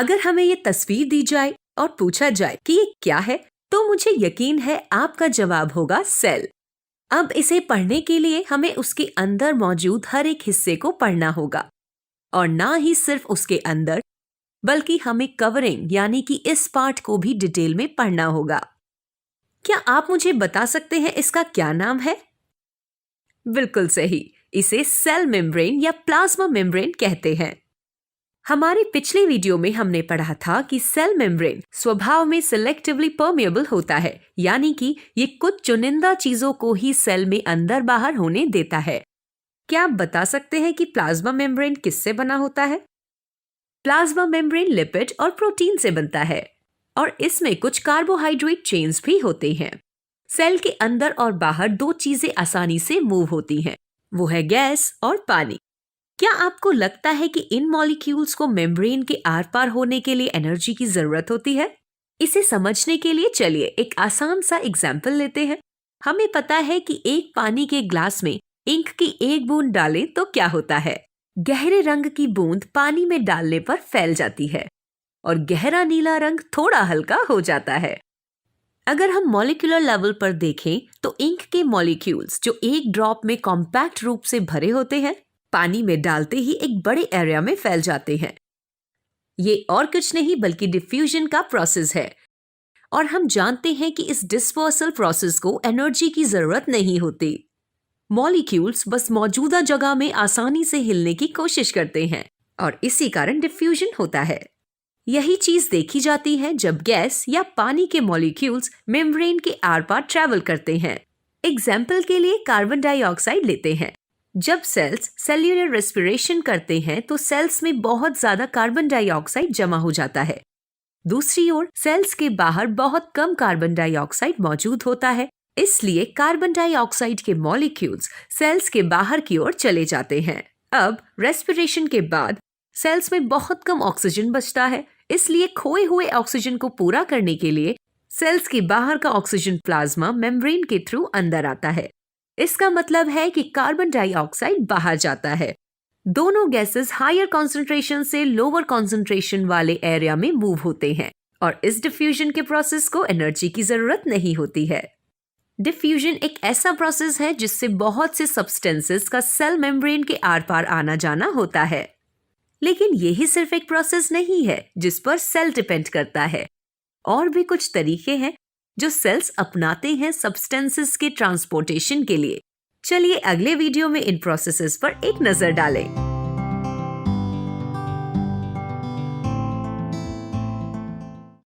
अगर हमें ये तस्वीर दी जाए और पूछा जाए कि ये क्या है, तो मुझे यकीन है आपका जवाब होगा सेल। अब इसे पढ़ने के लिए हमें उसके अंदर मौजूद हर एक हिस्से को पढ़ना होगा, और ना ही सिर्फ उसके अंदर, बल्कि हमें कवरिंग यानी कि इस पार्ट को भी डिटेल में पढ़ना होगा। क्या आप मुझे बता सकते हैं इसका क्या नाम है? बिल्कुल सही, इसे सेल मेम्ब्रेन या प्लाज्मा मेम्ब्रेन कहते हैं। हमारे पिछले वीडियो में हमने पढ़ा था कि सेल मेम्ब्रेन स्वभाव में सिलेक्टिवली परमिएबल होता है, यानी कि ये कुछ चुनिंदा चीजों को ही सेल में अंदर बाहर होने देता है। क्या आप बता सकते हैं कि प्लाज्मा मेम्ब्रेन किससे बना होता है? प्लाज्मा मेम्ब्रेन लिपिड और प्रोटीन से बनता है, और इसमें कुछ कार्बोहाइड्रेट चेन्स भी होते हैं। सेल के अंदर और बाहर दो चीजें आसानी से मूव होती हैं, वो है गैस और पानी। क्या आपको लगता है कि इन मॉलिक्यूल्स को मेम्ब्रेन के आर पार होने के लिए एनर्जी की जरूरत होती है? इसे समझने के लिए चलिए एक आसान सा एग्जाम्पल लेते हैं। हमें पता है कि एक पानी के ग्लास में इंक की एक बूंद डालें तो क्या होता है? गहरे रंग की बूंद पानी में डालने पर फैल जाती है और गहरा नीला रंग थोड़ा हल्का हो जाता है। अगर हम मॉलिक्यूलर लेवल पर देखें तो इंक के मॉलिक्यूल्स जो एक ड्रॉप में कॉम्पैक्ट रूप से भरे होते हैं, पानी में डालते ही एक बड़े एरिया में फैल जाते हैं। ये और कुछ नहीं बल्कि डिफ्यूजन का प्रोसेस है, और हम जानते हैं कि इस डिस्पर्सल प्रोसेस को एनर्जी की जरूरत नहीं होती। मॉलिक्यूल्स बस मौजूदा जगह में आसानी से हिलने की कोशिश करते हैं, और इसी कारण डिफ्यूजन होता है। यही चीज देखी जाती है जब गैस या पानी के मॉलिक्यूल्स मेम्ब्रेन के आर पार ट्रैवल करते हैं। एग्जाम्पल के लिए कार्बन डाइऑक्साइड लेते हैं। जब सेल्स सेल्यूलर रेस्पिरेशन करते हैं तो सेल्स में बहुत ज्यादा कार्बन डाइऑक्साइड जमा हो जाता है। दूसरी ओर सेल्स के बाहर बहुत कम कार्बन डाइऑक्साइड मौजूद होता है, इसलिए कार्बन डाइऑक्साइड के मॉलिक्यूल्स सेल्स के बाहर की ओर चले जाते हैं। अब रेस्पिरेशन के बाद सेल्स में बहुत कम ऑक्सीजन बचता है, इसलिए खोए हुए ऑक्सीजन को पूरा करने के लिए सेल्स के बाहर का ऑक्सीजन प्लाज्मा मेम्ब्रेन के थ्रू अंदर आता है। इसका मतलब है कि कार्बन डाइऑक्साइड बाहर जाता है। दोनों गैसेस हायर कॉन्सेंट्रेशन से लोअर कॉन्सेंट्रेशन वाले एरिया में मूव होते हैं, और इस डिफ्यूजन के प्रोसेस को एनर्जी की जरूरत नहीं होती है। डिफ्यूजन एक ऐसा प्रोसेस है जिससे बहुत से सब्सटेंसेस का सेल मेम्ब्रेन के आर पार आना जाना होता है। लेकिन यही सिर्फ एक प्रोसेस नहीं है जिस पर सेल डिपेंड करता है, और भी कुछ तरीके हैं जो सेल्स अपनाते हैं सब्सटेंसेस के ट्रांसपोर्टेशन के लिए। चलिए अगले वीडियो में इन प्रोसेसेस पर एक नजर डालें।